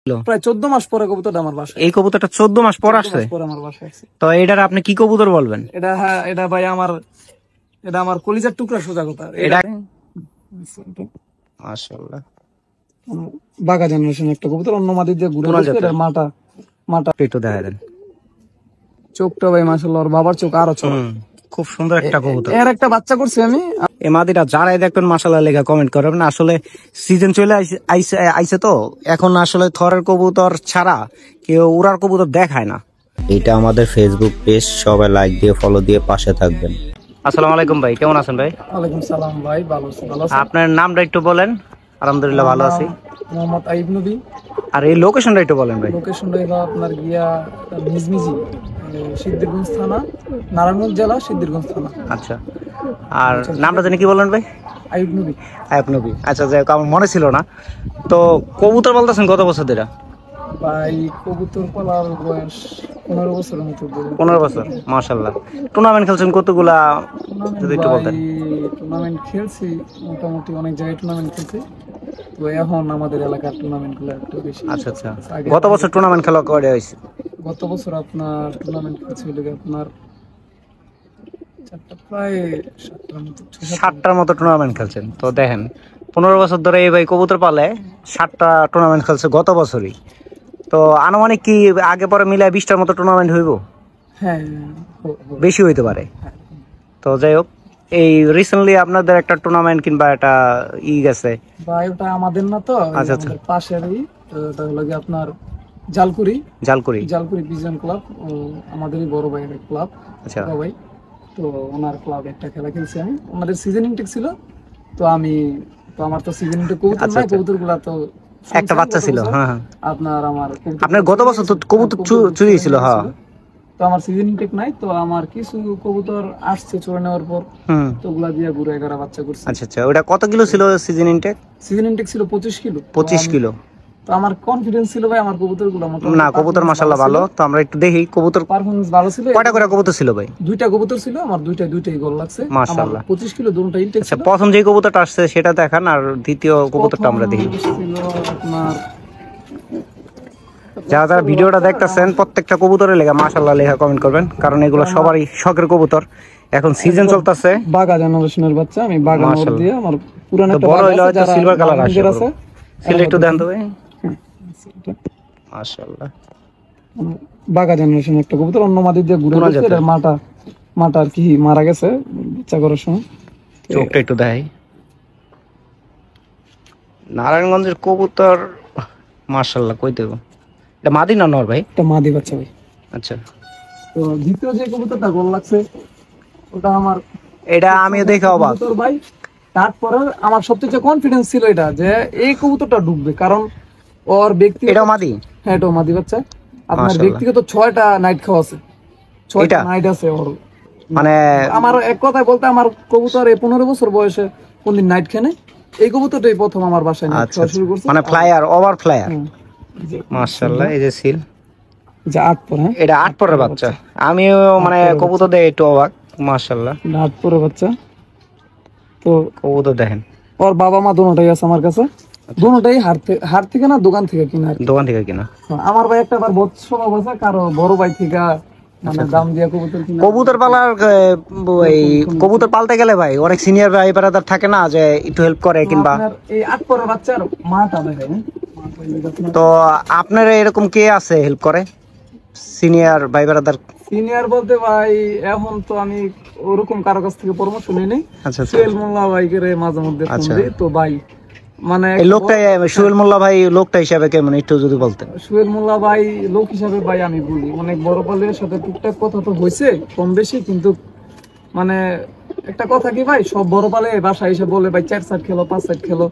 প্রায় 14 মাস পরে কবুতরটা আমার বাসায়। এই কবুতরটা 14 মাস পর আসছে আমার বাসায় আসছে। তো এটার আপনি কি কবুতর বলবেন? এটা ভাই এটা আমার কলিজার টুকরা সোজা কথা। এটা মাশাআল্লাহ বাঘা জেনারেশন একটা কবুতর, অন্য মাদি দিয়ে ঘুরে গেছে। এটা মাটা একটু দেখা দেন। চোখটা ভাই মাশাআল্লাহ, ওর বাবার চোখ আরো ছোট। খুব সুন্দর একটা কবুতর। এর একটা বাচ্চা করছি আমি। এই মাদিটা যারাই দেখবেন মাশাআল্লাহ লেখা কমেন্ট করবেন। আসলে সিজন চলে আইছে তো এখন আসলে থরের কবুতর ছাড়া কেউ উড়ার কবুতর দেখায় না। এটা আমাদের ফেসবুক পেজ, সবাই লাইক দিয়ে ফলো দিয়ে পাশে থাকবেন। আসসালামু আলাইকুম ভাই, কেমন আছেন ভাই? ওয়ালাইকুম সালাম ভাই, ভালো আছি। আপনার নামটা একটু বলেন। আলহামদুলিল্লাহ ভালো আছি। মোহাম্মদ আইব নবী। আর এই লোকেশনটা একটু বলেন ভাই। লোকেশনটা হলো আপনার গিয়া মিজমিজি, সিদ্ধিরগঞ্জ থানা, নারায়ণগঞ্জ জেলা, সিদ্ধিরগঞ্জ থানা। আচ্ছা, আর নামটা জানি কি বলেন ভাই? আইব নবী। আইব নবী। আচ্ছা, যাই হোক, আমার মনে ছিল না। তো কবুতর বলতেছেন কত বছর ধরে? ভাই কবুতর পালার বয়স 15 বছরের মতো। 15 বছর, মাশাআল্লাহ। টুর্নামেন্ট খেলছেন কতগুলা যদি একটু বলতেন? টুর্নামেন্ট খেলছি মোটামুটি, অনেক জায়গায় টুর্নামেন্ট খেলছি। তো এখন আমাদের এলাকার টুর্নামেন্ট গুলো একটু বেশি। আচ্ছা আচ্ছা, গত বছর টুর্নামেন্ট খেলা করে হয়েছে? গত বছর আপনার টুর্নামেন্ট খেলছি আপনার প্রায় 7টার মতো টুর্নামেন্ট খেলছেন। তো দেখেন 15 বছর ধরে এই ভাই কবুতর পালে 7টা টুর্নামেন্ট খেলছে গত বছরই। তো আনুমানিক কি আগে পরে মিলায় 20টার মতো টুর্নামেন্ট হইব? হ্যাঁ, বেশি হইতে পারে। তো যাই হোক, এই রিসেন্টলি আপনাদের একটা টুর্নামেন্ট কিংবা একটা গেছে ভাই, ওটা আমাদের না তো, আচ্ছা আচ্ছা, পাশেরই। ওটা হলো কি আপনার জালকুড়ি পিজন ক্লাব, আমাদেরই বড় ভাইয়ের ক্লাব। আচ্ছা ভাই, তো ওনার ক্লাব একটা খেলা খেলছি আমি। আমাদের সিজন ইনটেক ছিল। তো আমার তো সিজন ইনটেক কবুতর নাই, কবুতরগুলা তো একটা বাচ্চা ছিল। হ্যাঁ, আপনার গত বছর তো কবুতর চুরি ছিল। হ্যাঁ, তো আমার সিজন ইনটেক নাই, তো আমার কিছু কবুতর আসছে চলে নেওয়ার পর, তো ওগুলা দিয়ে ঘুরে 11 বাচ্চা করছে। আচ্ছা আচ্ছা, ওটা কত কিলো ছিল সিজন ইনটেক? সিজন ইনটেক ছিল 25 কিলো। 25 কিলো। তো আমার কনফিডেন্স ছিল ভাই, আমার কবুতরগুলো না, কবুতর মাশাআল্লাহ ভালো। তো আমরা একটু দেখি কবুতর পারফরম্যান্স ভালো ছিল। কয়টা করে কবুতর ছিল ভাই? 2টা কবুতর ছিল আমার, দুইটাই গোল লাগছে মাশাআল্লাহ। 25 কিলো দুটোটা ইনটেক। আচ্ছা, প্রথম যে কবুতরটা আসছে সেটা দেখান, আর দ্বিতীয় কবুতরটা আমরা দেখি। আপনার যারা ভিডিওটা দেখতেছেন প্রত্যেকটা কবুতরের লেখা মাশাআল্লাহ লেখা কমেন্ট করবেন, কারণ এগুলো সবারই শখের কবুতর। এখন সিজন চলতেছে। বাঘা জেনারেশনের বাচ্চা, আমি বাঘা নর দিয়ে আমার পুরানো একটা বড় হইলো হয়তো সিলভার কালার আসে। সিলেক্ট একটু দেন তো ভাই। মাশাআল্লাহ, বাঘা জেনারেশন একটা কবুতর, অন্য মাদি দিয়ে ঘুরে গেছে। এটা মাটা আর কি মারা গেছে বাচ্চা করার সময়। চোখটা একটু দেখাই। নারায়ণগঞ্জের কবুতর মাশাআল্লাহ, কই দেব? এটা মাদি না নর ভাই? এটা মাদি বাচ্চা ভাই। আচ্ছা, তো দ্বিতীয় যে কবুতরটা গোল লাগছে ওটা আমার, এটা আমিও দেখে অবাক ভাই। তারপরে আমার সবচেয়ে কনফিডেন্স ছিল এটা যে এই কবুতরটা ডুববে, কারণ ওর ব্যক্তি। এটাও মাদি? হ্যাঁ, এটাও মাদি বাচ্চা। আপনার ব্যক্তিগত 6টা নাইট খাওয়া আছে, 6টা নাইট আছে ওর। মানে আমার এক কথায় বলতে, আমার কবুতর 15 বছর বয়সে কোনদিন নাইট খেনে, এই কবুতরটাই প্রথম আমার বাসায় নাইট খাওয়া শুরু করছে। মানে ফ্লায়ার, ওভার ফ্লায়ার। মাশাআল্লাহ, এই যে সিল, যে 8 পর। হ্যাঁ, এটা 8 পরের বাচ্চা। আমিও মানে কবুতর দেখে একটু অবাক। মাশাআল্লাহ, 8 পরের বাচ্চা। তো কবুতর দেখেন, ওর বাবা মা দুটোটাই আছে আমার কাছে। দুটোটাই হাট থেকে না দোকান থেকে কিনা। দোকান থেকে কিনা। আমার ভাই একটা বার বৎসব আছে, কারো বড় ভাই থেকে মানে দাম দিয়া কবুতর কিনা। কবুতর পালার এই কবুতর পালতে গেলে ভাই অনেক সিনিয়র ভাই ব্রাদার থাকে না, যে একটু হেল্প করে কিংবা। এই 8 পরের বাচ্চার মাটা দেখেন। তো আপনার এরকম কে আছে হেল্প করে সিনিয়র ভাই ব্রাদার? সিনিয়র বলতে ভাই এখন তো আমি ওরকম কারো কাছ থেকে পরামর্শ নিই নাই। আচ্ছা, সোহেল মোল্লা ভাইকে মাঝে মধ্যে ফোন দিই। তো ভাই মানে এই লোকটা সোহেল মোল্লা ভাই লোকটা হিসাবে কেমন একটু যদি বলতেন? সোহেল মোল্লা ভাই লোক হিসাবে ভাই আমি বলি, অনেক বড় পালের সাথে টুকটাক কথা তো হয়েছে কম বেশি, কিন্তু মানে একটা কথা কি ভাই, সব বড় পালে বাসা এসে বলে ভাই 4 সাইড খেলো 5 সাইড খেলো।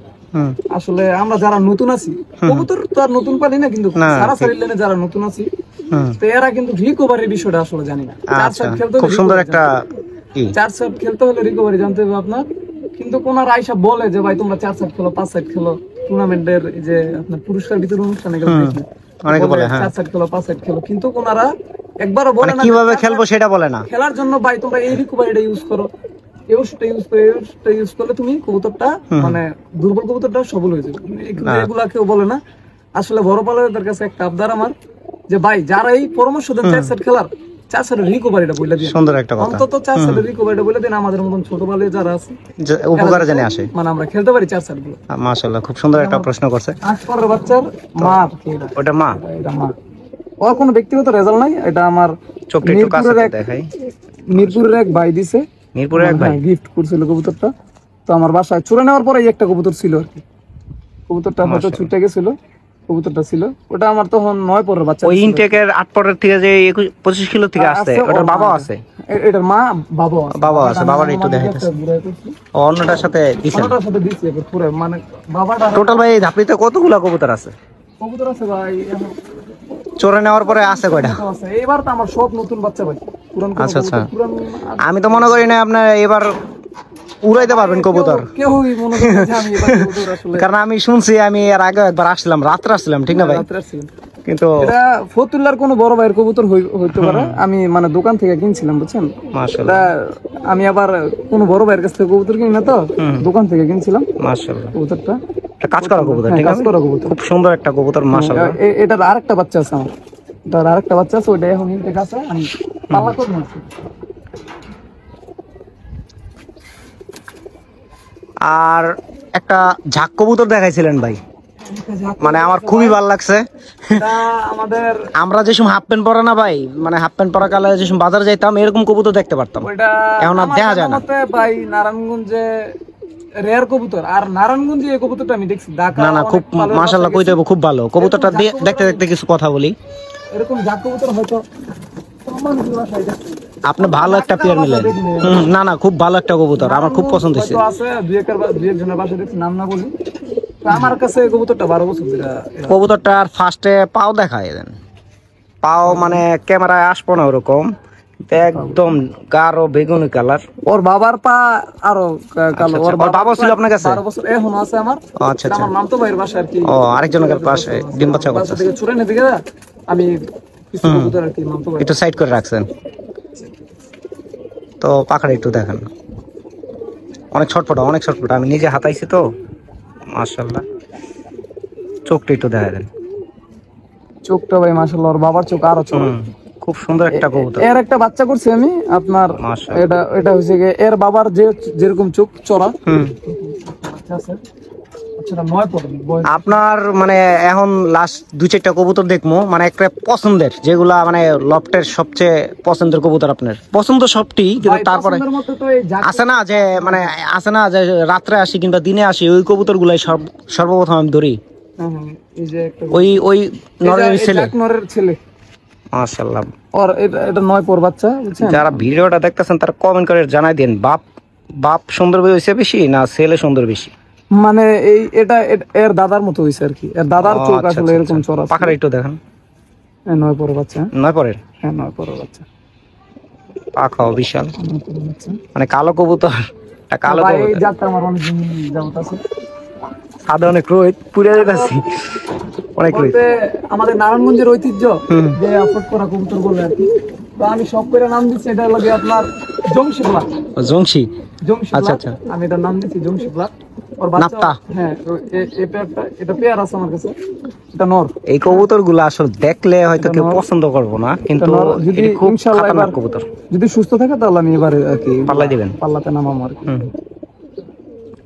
আসলে আমরা যারা নতুন আছি, কবুতর তো আর নতুন পালি না, কিন্তু সারা সারিলেনে যারা নতুন আছি, তো এরা কিন্তু রিকভারির বিষয়টা আসলে জানি না। 4 সাইড খেলতে খুব সুন্দর একটা 4 সাইড খেলতে হলে রিকভারি জানতে হবে আপনার। কিন্তু কোনারা আইসা বলে যে ভাই তোমরা 4 সাইড খেলো 5 সাইড খেলো, টুর্নামেন্টের যে আপনার পুরস্কার বিতরণ অনুষ্ঠানে গেলে অনেকে বলে 4 সাইড খেলো 5 সাইড খেলো, কিন্তু কোনারা একবারও বলে না কিভাবে খেলবো সেটা বলে না। খেলার জন্য ভাই তোমরা এই রিকভারিটা ইউজ করো, ইউজ করলে তুমি কবুতরটা মানে দুর্বল কবুতরটা সবল হয়ে যাবে। এগুলা কেউ বলে না। আসলে বড় পালের কাছে একটা আবদার আমার, যে ভাই যারা এই পরামর্শ দেন 4 সেট খেলার, 4 সেটের রিকভারিটা বলে দিন, সুন্দর একটা কথা, অন্তত 4 সেটের রিকভারিটা বলে দিন, আমাদের মতন ছোট পালে যারা আছে যে উপকারে জানে আসে। মানে আমরা খেলতে পারি 4 সেট গুলো। মাশাআল্লাহ, খুব সুন্দর একটা প্রশ্ন করছে। 8 পরের বাচ্চার মা কি এটা? ওটা মা, এটা মা। ওর কোনো ব্যক্তিগত রেজাল্ট নাই, এটা আমার চোখটা একটু কাছে দেখাই। মিরপুরের এক ভাই দিছে, মিরপুরের এক ভাই গিফট করছিল কবুতরটা। তো আমার বাসায় চুরে নেওয়ার পরে একটা কবুতর ছিল আর কি, কবুতরটা হয়তো ছুটে গেছিল, কবুতরটা ছিল ওটা আমার তখন 9 পরের বাচ্চা। ওই ইনটেকের 8 পরের থেকে যে 25 কিলো থেকে আসছে, ওটার বাবা আছে? এটার মা বাবা আছে, বাবা আছে, বাবার একটু দেখাইতেছে। অন্যটার সাথে দিছেন? ওটার সাথে দিছি এবার পুরো, মানে বাবাটা টোটাল ভাই এই ধাপড়িতে কতগুলা কবুতর আছে? কবুতর আছে ভাই এখন চোরে নেওয়ার পরে আছে কয়টা? আছে। এবার তো আমার সব নতুন বাচ্চা ভাই, পুরান কোনো আচ্ছা, আচ্ছা। কবুতর, পুরান আমি তো মনে করি না আপনার এবার উড়াইতে পারবেন কবুতর, কেউই মনে করে না যে আমি এবার কবুতর আসলে কারণ আমি শুনছি, আমি এর আগে একবার আসছিলাম, রাত্রে আসছিলাম, ঠিক না ভাই? রাত্রে আসছিলাম। কিন্তু এটা ফতুল্লার কোনো বড় ভাইয়ের কবুতর হইতে পারে, আমি মানে দোকান থেকে কিনছিলাম, বুঝছেন? মাশাআল্লাহ, এটা আমি আবার কোনো বড় ভাইয়ের কাছ থেকে কবুতর কিনি না, তো দোকান থেকে কিনছিলাম মাশাআল্লাহ। কবুতরটা। এটা কাজ করা কবুতর, ঠিক কাজ আছে, করা কবুতর। খুব সুন্দর একটা কবুতর মাশাআল্লাহ। এটার আরেকটা বাচ্চা আছে আমার, এটার আরেকটা বাচ্চা আছে, ওইটা এখন ইনটেক আছে, আমি পাল্লা করে নিয়েছি। আর একটা ঝাক কবুতর দেখাইছিলেন ভাই, মানে আমার খুবই ভালো লাগছে। এটা আমাদের আমরা যে সময় হাফ প্যান্ট পরা না ভাই, মানে হাফ প্যান্ট পরা কালে যে সময় বাজার যাইতাম, এরকম কবুতর দেখতে পারতাম, ওইটা এখন আর আমার দেখা যায় জানা না। মতে ভাই নারায়ণগঞ্জে রেয়ার কবুতর, আর নারায়ণগঞ্জে এই কবুতরটা আমি দেখছি। ঢাকা না না, খুব অনেক পালের মাশাআল্লাহ, বাসা কইতে হবে খুব ভালো কবুতরটা। দেখতে দেখতে কিছু কথা বলি, এরকম জাত কবুতর হয়তো মানুষের বাসায় দেখছি। আপনি ভালো একটা পেয়ার মিলেন। না না, খুব ভালো একটা কবুতর, আমার খুব পছন্দ হয়েছে। হয়তো আছে দুই একজনের বাসায় দেখছি, নাম না বলি। তো আমার কাছে এই কবুতরটা 12 বছর ধরে। কবুতরটার ফার্স্টে পাও দেখায় দেন, পাও মানে ক্যামেরায় আসবো না ওরকম, একদম গাঢ় বেগুনি কালার। ওর বাবার পা আরো কালো। আচ্ছা, ওর বাবা ছিল আপনার কাছে? 12 বছর এখনো আছে আমার। আচ্ছা, এটা আচ্ছা। আমার মামতো ভাইয়ের বাসা আর কি। ও, আরেকজনের পাশে ডিম বাচ্চা বাসা করতেছে, থেকে চুরে নিতে গিয়ে আমি কিছু কবুতর আর কি মামতো ভাই। একটু সাইড করে রাখছেন তো। পাখাটা একটু দেখেন, অনেক ছটফটা, অনেক ছটফটা, আমি নিজে হাতাইছি তো। মাশাআল্লাহ, চোখটা একটু দেখা দেন। চোখটা ভাই মাশাআল্লাহ, ওর বাবার চোখ আরো ছোট। খুব সুন্দর একটা কবুতর। এর একটা বাচ্চা করছি আমি আপনার, মাশাআল্লাহ। এটা হচ্ছে গিয়ে এর বাবার যেরকম চোখ চড়া বাচ্চা আছে। আচ্ছা, 9 পড়ে বয়স। আপনার মানে এখন লাস্ট 2-4টা কবুতর দেখবো, মানে একটা পছন্দের, যেগুলা মানে লফটের সবচেয়ে পছন্দের কবুতর। আপনার পছন্দ সবটি, কিন্তু ভাই, তারপরে পছন্দের মধ্যে তো এই জাত- আছে না যে, মানে আছে না যে রাত্রে আসি কিংবা দিনে আসি, ওই কবুতর গুলাই সর্বপ্রথম আমি ধরি। হ্যাঁ, হ্যাঁ, এই যে একটা ওই নরের এই ছেলে, জাক নরের ছেলে। মাশাআল্লাহ। ওর এটা 9 পর বাচ্চা, বুঝছেন? যারা ভিডিওটা দেখতেছেন তারা কমেন্ট করে জানাই দিন, বাপ সুন্দর হয়েছে বেশি না ছেলে সুন্দর বেশি? মানে এর দাদার মতো হইছে আর কি, এর দাদার চোখ আসলে এরকম চড়া। পাখাটা একটু দেখেন, 9 পর বাচ্চা। 9 পরের। হ্যাঁ, 9 পর বাচ্চা। পাখাও বিশাল, 9 পরের বাচ্চা। মানে কালো কবুতর, একটা কালো ভাই, এই কবুতর। জাতটা আমার অনেক দিন যাবত আছে। সাদা অনেক রোহিত পুড়ে যেতেছি, অনেক রোহিত। বলতে আমাদের নারায়ণগঞ্জের ঐতিহ্য যে আফট করা কবুতর বলে আর কি। তো আমি সব করে নাম দিচ্ছি, এটা লাগে আপনার জংশি ব্লাক। জংশি, জংশি আচ্ছা, ব্লাক, আচ্ছা। আমি এটার নাম দিচ্ছি জংশি ব্লাক। ওর নাপ্তা। হ্যাঁ, এটা পেয়ার আছে আমার কাছে, এটা নর। এই কবুতর গুলো আসলে দেখলে হয়তো কেউ পছন্দ করবো না, কিন্তু এটা নর। যদি এটি খুব ইনশাআল্লাহ খাতারনাক এবার কবুতর। যদি সুস্থ থাকে তাহলে আমি এবারে আর কি পাল্লাই দিবেন? পাল্লাতে নামাবো আর কি।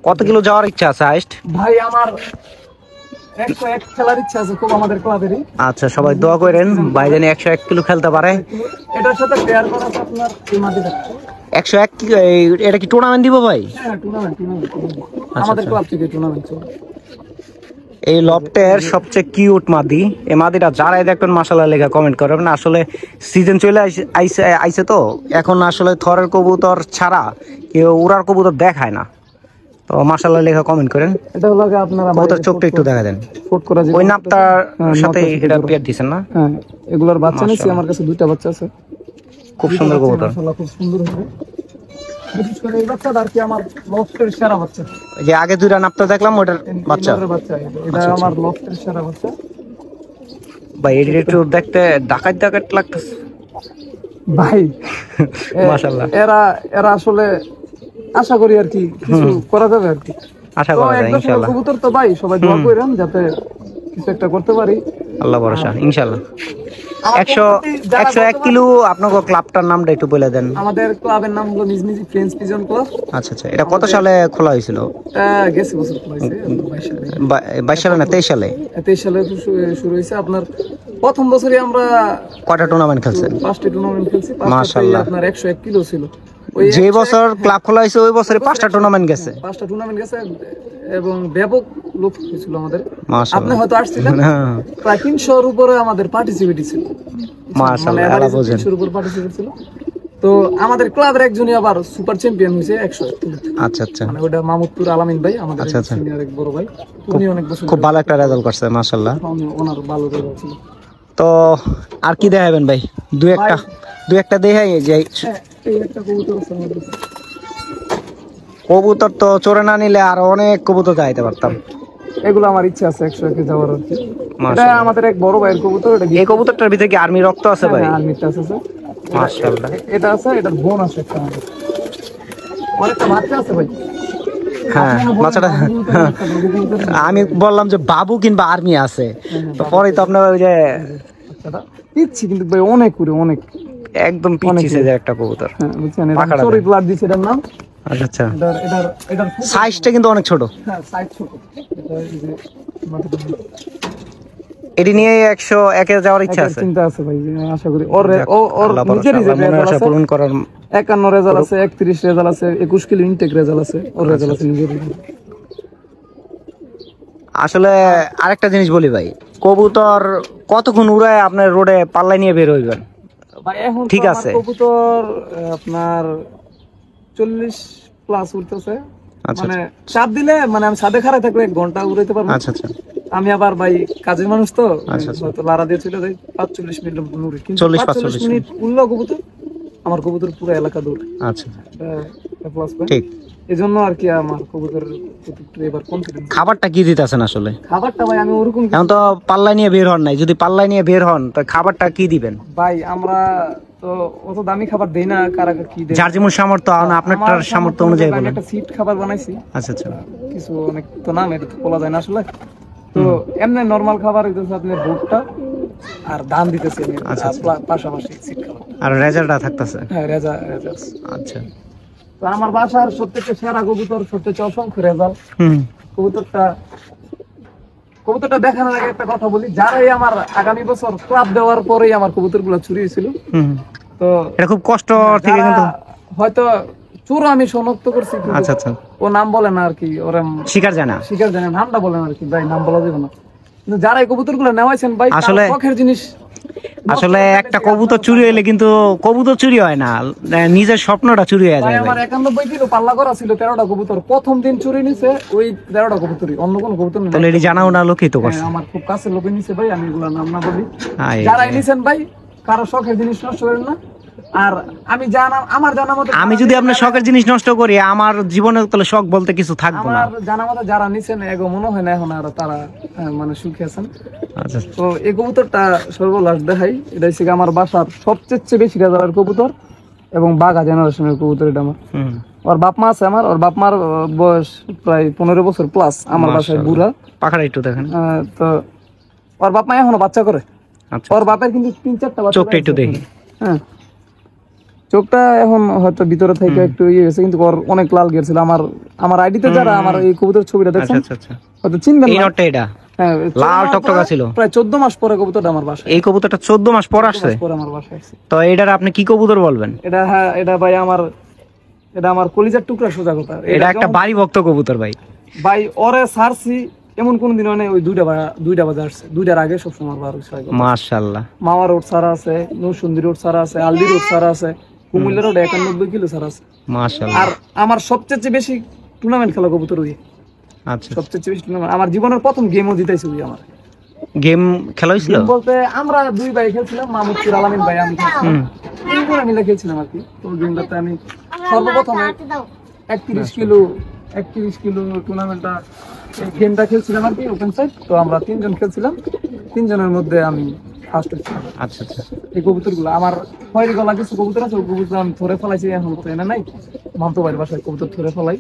কত কিলো যাওয়ার ইচ্ছা আছে হাইস্ট? ভাই, আমার 101 খেলার ইচ্ছা আছে খুব আমাদের ক্লাবেরই। আচ্ছা, সবাই দোয়া করেন ভাই জানি 101 কিলো খেলতে পারে। এটার সাথে পেয়ার করা আছে আপনার এই মাটিটা। 101 এটা কি টুর্নামেন্ট দিব ভাই? হ্যাঁ, টুর্নামেন্ট আমাদের ক্লাব থেকে টুর্নামেন্ট চলে। এই লফটের সবচেয়ে কিউট মাদি, এই মাদিটা যারাই দেখবেন মাশাআল্লাহ লেখা কমেন্ট করবেন। আসলে সিজন চলে আইছে তো, এখন আসলে থরের কবুতর ছাড়া কেউ উড়ার কবুতর দেখায় না, তো মাশাআল্লাহ লেখা কমেন্ট করেন। এটা হলো কি আপনারা কবুতর চোখটা একটু দেখা দেন, ফুট করা যে ওই নাপটার সাথে এটা পেয়ার দিছেন না? হ্যাঁ, এগুলোর বাচ্চা নিছি, আমার কাছে 2টা বাচ্চা আছে। খুব সুন্দর কবুতর। মাশাআল্লাহ, খুব সুন্দর হবে। বিশেষ করে এই বাচ্চাটা আর কি আমার লফটের সেরা বাচ্চা। এই যে আগে 2টা নাপটা দেখলাম, ওটার বাচ্চা। এই নরের বাচ্চা এটা আমার লফটের সেরা বাচ্চা। ভাই এটি একটু দেখতে ডাকাত লাগতেছে ভাই। মাশাআল্লাহ। এরা আসলে আশা করি আর কি কিছু করা যাবে আর কি। আশা তো করা যায় একদম ইনশাআল্লাহ। কবুতর তো ভাই সবাই দোয়া করেন যাতে কিছু একটা করতে পারি। আল্লাহ ভরসা ইনশাল্লাহ। আমার 101 কিলো আপনাকে ক্লাবটার নামটা একটু বলে দেন। আমাদের ক্লাবের নাম হলো নিজমিজি ফ্রেন্ডস পিজন ক্লাব। আচ্ছা আচ্ছা, এটা কত সালে খোলা হয়েছিল? গেছে বছর খোলা হয়েছে 22 সালে। 22 সালে না 23 সালে? 23 সালে শুরু হয়েছে। আপনার প্রথম বছরই আমরা কয়টা টুর্নামেন্ট খেলছেন? 5টা টুর্নামেন্ট খেলছি। মাশাআল্লাহ। আপনার 101 কিলো ছিল। ওই যে বছর ক্লাব খোলা হয়েছে ওই বছরে 5টা টুর্নামেন্ট গেছে। 5টা টুর্নামেন্ট গেছে এবং ব্যাপক লোক ছিল আমাদের। মাশাআল্লাহ। আপনি হয়তো আসছিলেন। হ্যাঁ। প্রায় 300 উপরে আমাদের পার্টিসিপেট ছিল। মাশাআল্লাহ, আল্লাহ বোঝেন। 300 উপরে পার্টিসিপেট ছিল। তো আমাদের ক্লাবের একজনই আবার সুপার চ্যাম্পিয়ন হয়েছে 101 কিলো। আচ্ছা আচ্ছা, মানে ওটা মাহমুদপুর আলামিন ভাই, আমাদের আচ্ছা, আচ্ছা। সিনিয়র এক বড় ভাই। উনি অনেক বছর খুব ভালো একটা রেজাল্ট করছে মাশাআল্লাহ। ওনার ভালো রেজাল্ট ছিল। তো আর কি দেখাবেন ভাই? দুই একটা দেখাই যে এই একটা কবুতর আছে আমাদের। কবুতর তো চোরে না নিলে আর অনেক কবুতর যাইতে পারতাম। এগুলো আমার ইচ্ছা আছে 101 এ যাওয়ার আর কি। এটা মাশাআল্লাহ। আমাদের এক বড় ভাইয়ের কবুতর। এটা এই কবুতরটার ভিতরে কি আর্মি রক্ত আছে ভাই? আর্মিটা আছে স্যার। মাশাআল্লাহ। এটা আছে, এটার বোন আছে একটা আমাদের। অনেকটা বাচ্চা আছে ভাই। হ্যাঁ, বাচ্চাটা আমি বললাম যে বাবু কিংবা আর্মি আছে, তো পরে তো আপনার ওই যে বাচ্চাটা পিচ্ছি কিন্তু ভাই অনেক উড়ে, অনেক একদম পিছিয়ে যে একটা কবুতর। হ্যাঁ বুঝছেন। এটা পাখাটা চরি ব্লাড দিছে এটার নাম। আচ্ছা আচ্ছা, এটার সাইজটা কিন্তু অনেক ছোট। হ্যাঁ সাইজ ছোট। এটা এই যে এটি নিয়ে 101 এ যাওয়ার ইচ্ছা আছে। চিন্তা আছে ভাই, যে আশা করি ওর আল্লাহ ভরসা, নিজেরই যে আল্লাহ মনের রেজাল্ট আশা আছে, পূরণ করার। 51 রেজাল্ট আছে, 31 রেজাল্ট আছে, 21 কিলো ইনটেক রেজাল্ট আছে, ওর রেজাল্ট আছে নিজেরই। আসলে আরেকটা জিনিস বলি ভাই, কবুতর কতক্ষণ উড়ায় আপনার রোডে পাল্লাই নিয়ে বের হইবেন? ভাই এখন ঠিক তো আছে। আমার কবুতর আপনার 40 প্লাস উঠতেছে। আচ্ছা, মানে চাপ দিলে, মানে আমি ছাদে খাড়া থাকলে 1 ঘন্টা উড়াইতে পারবো। আচ্ছা আচ্ছা, আমি আবার ভাই কাজের মানুষ তো, আচ্ছা, আচ্ছা। হয়তো লারা দিয়ে চলে যাই 45 মিনিট উড়ি, কিন্তু 45 মিনিট উড়লো কবুতর, আমার কবুতর পুরো এলাকা দৌড়। আচ্ছা প্লাস পয়েন্ট। ঠিক। এই জন্য আর কি আমার কবুতরের প্রতি একটু এবার কনফিডেন্স। খাবারটা কি দিতেছেন আসলে? খাবারটা ভাই আমি ওরকম এখন তো পাল্লাই নিয়ে বের হন নাই, যদি পাল্লাই নিয়ে বের হন তো খাবারটা কি দিবেন? ভাই আমরা তো অত দামি খাবার দেই না। কারা কি দেয় যার যেমন সামর্থ্য, আপনারটার সামর্থ্য অনুযায়ী আমি বলেন। একটা সিট খাবার বানাইছি। আচ্ছা আচ্ছা, কিছু অনেক তো নাম এটা তো বলা যায় না আসলে। তো এমনি নরমাল খাবার হইতেছে আপনার ভুট্টা আর ধান দিতেছি আমি, আচ্ছা, আর পাশাপাশি সিট খাবার। আর রেজাল্টটা থাকতেছে? হ্যাঁ রেজা। আচ্ছা। তো আমার বাসার সবথেকে সেরা কবুতর, সবথেকে অসংখ্য রেজাল্ট হুম। কবুতরটা দেখানোর আগে একটা কথা বলি, যারাই আমার আগামী বছর ক্লাব দেওয়ার পরেই আমার কবুতরগুলো চুরি হয়েছিল। হুম। তো এটা খুব কষ্ট থেকে যারা কিন্তু। হয়তো চোর আমি শনাক্ত করছি, কিন্তু আচ্ছা আচ্ছা, ও নাম বলে না আর কি, ওরা শিকার জানা। শিকার জানে, নামটা বলে না আর কি, ভাই নাম বলা যাবে না। কিন্তু যারা এই কবুতরগুলো নেওয়াইছেন ভাই, আসলে- শখের জিনিস। আসলে একটা কবুতর চুরি হইলে কিন্তু কবুতর চুরি হয় না, নিজের স্বপ্নটা চুরি হয়ে ভাই যায় আমার ভাই। 91 কিলো পাল্লা করা ছিল, 13টা কবুতর প্রথম দিন চুরি নিছে, ওই 13টা কবুতরই, অন্য কোনো কবুতর নেই। তাহলে এটি জানাও না, লোকিত করছে। হ্যাঁ, আমার খুব কাছের লোকে নিছে ভাই, আমি এগুলো নাম না বলি। আয় যারা নিছেন ভাই, কারো শখের জিনিস নষ্ট করেন না। আর আমি আমার জানা মতে, আমি যদি আপনার শখের জিনিস নষ্ট করি, আমার জীবনে তাহলে শখ বলতে কিছু থাকবে না। আমার জানা মতে যারা নিছেন এগো মনে হয় না এখন আর তারা মানে সুখী আছেন। আচ্ছা, তো এই কবুতরটা সর্বলাশ দেখাই, এটা হচ্ছে আমার বাসার সবচেয়ে বেশি রেজাল্টের কবুতর এবং বাঘা জেনারেশনের কবুতর। এটা আমার হুম। ওর বাপ মা আছে, ওর বাপ মার বয়স প্রায় 15 বছর প্লাস, আমার বাসায় বুড়া। পাখাটা একটু দেখেন। তো ওর বাপ মা এখনো বাচ্চা করে। আচ্ছা, ওর বাপের কিন্তু 3-4টা বাচ্চা। চোখটা একটু দেখি। হ্যাঁ, চোখটা এখন হয়তো ভিতরে থেকে একটু ইয়ে গেছে, কিন্তু ওর অনেক লাল গেছিল। আমার আইডিতে যারা আমার এই কবুতর ছবিটা আচ্ছা দেখছেন আচ্ছা আচ্ছা, হয়তো চিনবেন এই না। নটটা এটা হ্যাঁ, লাল টকটকা ছিল। প্রায় 14 মাস পরে কবুতরটা আমার বাসায়। এই কবুতরটা 14 মাস পর আসছে। পরে আমার বাসায় আসছে। তো এটার আপনি কি কবুতর বলবেন? এটা হ্যাঁ, এটা ভাই এটা আমার কলিজার টুকরা, সোজা কথা। এটা একটা বাড়ি ভক্ত কবুতর ভাই। ভাই ওরে সারছি এমন কোন দিন হয় না, ওই 2টা বাজে আসছে, 2টার আগে সবসময় বার হচ্ছে। মাশাআল্লাহ। মাওয়া রোড সারা আছে, নৌসুন্দি রোড সারা আছে, আলদি রোড সারা আছে, কুমিল্লা রোড 91 কিলো সারা আছে। মাশাআল্লাহ। আর আমার সবচেয়ে বেশি টুর্নামেন্ট খেলা কবুতর ওই। আচ্ছা, সবচেয়ে বেশি টুর্নামেন্ট, আমার জীবনের প্রথম গেমও জিতাইছি ওই। আমার গেম খেলা হয়েছিল গেম বলতে আমরা 2 ভাই খেলছিলাম, মাহমুদপুর আলামিন ভাই, আমি খেলছিলাম, 3 জনে মিলে খেলছিলাম আর কি। তো গেমটাতে আমি সর্বপ্রথম 31 কিলো টুর্নামেন্টটা, এই গেমটা খেলছিলাম আর কি, ওপেন সাইড। তো আমরা 3 জন খেলছিলাম, 3 জনের মধ্যে আমি ফার্স্ট হয়েছিলাম। আচ্ছা আচ্ছা, এই কবুতরগুলো আমার খয়েরি গলা কিছু কবুতর আছে, ওই কবুতর আমি ধরে ফেলাইছি, এখন তো এনে নাই, মামতো ভাইয়ের বাসায় কবুতর ধরে ফেলাই।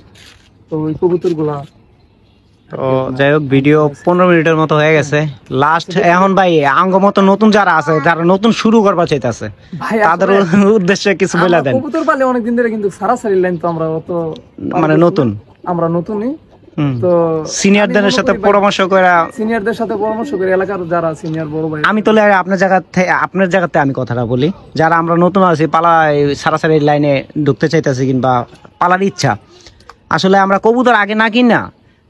তো ওই কবুতরগুলা তো যাই হোক, ভিডিও 15 মিনিটের মতো হয়ে গেছে। লাস্ট এখন ভাই আঙ্গ মতো নতুন যারা আছে, যারা নতুন শুরু করবা চাইতেছে, ভাই তাদের উদ্দেশ্যে কিছু বলে দেন। কবুতর পালে অনেকদিন ধরে, কিন্তু সারাসারি লাইন তো আমরা অত মানে নতুন, আমরা নতুনই হুম। তো সিনিয়রদের সাথে পরামর্শ করে, সিনিয়রদের সাথে পরামর্শ করে, এলাকার যারা সিনিয়র বড় ভাই, আমি তো আপনার জায়গাতে আমি কথাটা বলি, যারা আমরা নতুন আছি, পালা সারাসারি লাইনে ঢুকতে চাইতেছি কিংবা পালার ইচ্ছা, আসলে আমরা কবুতর আগে না কিনা,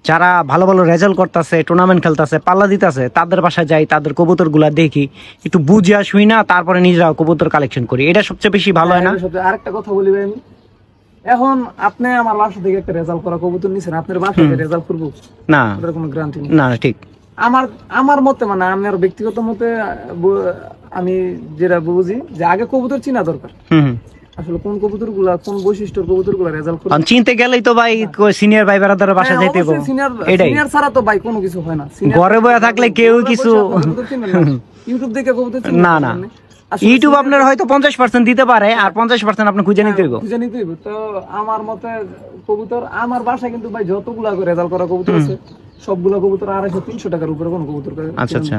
যারা ভালো ভালো রেজাল্ট করতেছে, টুর্নামেন্ট খেলতেছে, পাল্লা দিতেছে, তাদের বাসায় যাই, তাদের কবুতর গুলা দেখি, একটু বুঝিয়া শুই না, তারপরে নিজেরা কবুতর কালেকশন করি, এটা সবচেয়ে বেশি ভালো হয় না? আরেকটা কথা বলি ভাই, আমি এখন আপনি আমার বাসা থেকে একটা রেজাল্ট করা কবুতর নিছেন, আপনার বাসা থেকে রেজাল্ট করবো না, এটার কোনো গ্যারান্টি নেই। না ঠিক। আমার মতে, মানে আমার ব্যক্তিগত মতে আমি যেটা বুঝি যে আগে কবুতর চিনা দরকার, হুম। আসলে কোন কবুতর গুলা, কোন বৈশিষ্ট্যের কবুতর গুলা রেজাল্ট করে। চিনতে গেলেই তো ভাই সিনিয়র ভাই বেড়াদার বাসা যাইতে হবে, এটাই। সিনিয়র ছাড়া তো ভাই কোনো কিছু হয় না। ঘরে বসে থাকলে কেউ কিছু ইউটিউব দেখে কবুতর না না, ইউটিউব আপনার হয়তো 50% দিতে পারে, আর 50% আপনি খুঁজে নিতে হইব। খুঁজে নিতে হইব। তো আমার মতে কবুতর, আমার বাসায় কিন্তু ভাই যতগুলা রেজাল্ট করা কবুতর আছে, সবগুলা কবুতর 250-300 টাকার উপরে কোনো কবুতর। আচ্ছা আচ্ছা,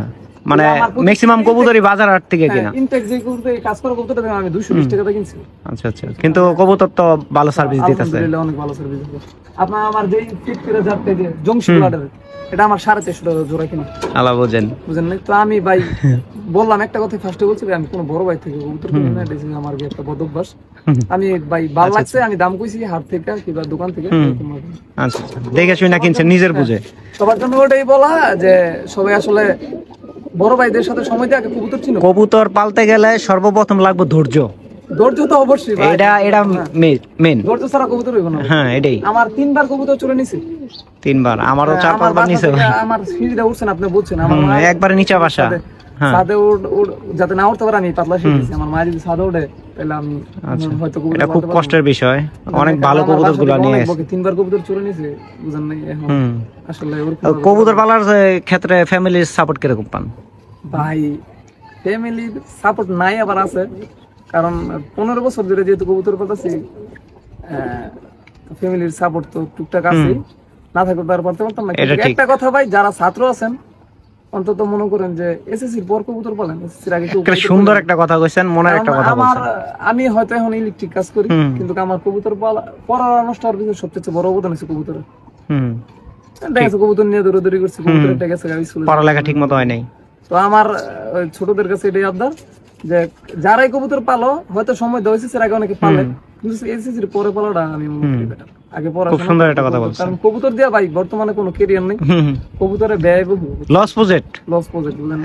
মানে ম্যাক্সিমাম কবুতরই বাজার হাট থেকে কিনা। ইনটেক যে কবুতর, এই কাজ করা কবুতরটা আমি 220 টাকা দিয়ে কিনছি। আচ্ছা আচ্ছা, কিন্তু কবুতর তো ভালো সার্ভিস দিতেছে, আলহামদুলিল্লাহ অনেক ভালো সার্ভিস দিতেছে। আপনার আমার যে ফিট করে যাচ্ছে যে জংশন ব্লাডার, এটা আমার 450 টাকা জোড়া কিনা। আলা বুঝেন বুঝেন না? তো আমি ভাই বললাম একটা কথা, ফার্স্টে বলছি ভাই আমি কোনো বড় ভাই থেকে কবুতর কিনি না, এটা হচ্ছে আমার একটা বদ অভ্যাস। আমি ভাই ভালো লাগছে, আমি দাম কইছি হাট থেকে কিংবা দোকান থেকে। আচ্ছা আচ্ছা, দেখে শুনে কিনছেন নিজের বুঝে। সবার জন্য ওটাই বলা যে সবাই আসলে বড় ভাইদের সাথে সময় দিয়ে আগে কবুতর চিনো। কবুতর পালতে গেলে সর্বপ্রথম লাগবে ধৈর্য। ধৈর্য তো অবশ্যই ভাই, এটা মেন। ধৈর্য ছাড়া কবুতর হইব না। হ্যাঁ এটাই। আমার 3 বার কবুতর চলে নিছি। 3 বার, আমারও 4-5 বার নিছে ভাই। আমার সিঁড়িটা উঠছেন, আপনি বলছেন আমার মা একবারে নিচে বাসা, হ্যাঁ সাদে যাতে না উঠতে পারে আমি পাতলা শিখেছি। আমার মা যদি সাদে ওঠে তাহলে আমি হয়তো কবুতর, এটা খুব কষ্টের বিষয়, অনেক ভালো কবুতর গুলো নিয়ে এসে 3 বার কবুতর চলে নিছে, বুঝেন নাই? এখন আসলে কবুতর পালার ক্ষেত্রে ফ্যামিলির সাপোর্ট কিরকম পান ভাই? ফ্যামিলির সাপোর্ট নাই, আবার আছে, কারণ 15 বছর ধরে যেহেতু কবুতর পালতেছি, ফ্যামিলির সাপোর্ট তো টুকটাক আছে, না থাকলে তার পারতে পারতাম না। কিন্তু একটা কথা ভাই, যারা ছাত্র আছেন অন্তত মনে করেন যে এসএসসির পর কবুতর পালেন, এসএসসির আগে সুন্দর একটা কথা কইছেন, মনের একটা কথা বলছেন। আমি হয়তো এখন ইলেকট্রিক কাজ করি, কিন্তু আমার কবুতর পড়ার নষ্টের পিছনে সবচেয়ে বড় অবদান আছে কবুতর। দেখেছো কবুতর নিয়ে দৌড়াদৌড়ি করছি, কবুতর একটা গেছে স্কুলে, পড়ালেখা ঠিক মতো হয় নাই। তো আমার ছোটদের কাছে এটাই আবদার যে যারাই কবুতর পালো, হয়তো সময় দেওয়া এসএসসির আগে অনেকে পালে, কিন্তু এসএসসির পরে পালাটা আমি মনে করি বেটার। আগে খুব সুন্দর একটা কথা বলছেন, কারণ কবুতর দিয়া ভাই বর্তমানে কোনো ক্যারিয়ার নেই, কবুতরে ব্যয় বহু, লস প্রজেক্ট। বুঝলেন।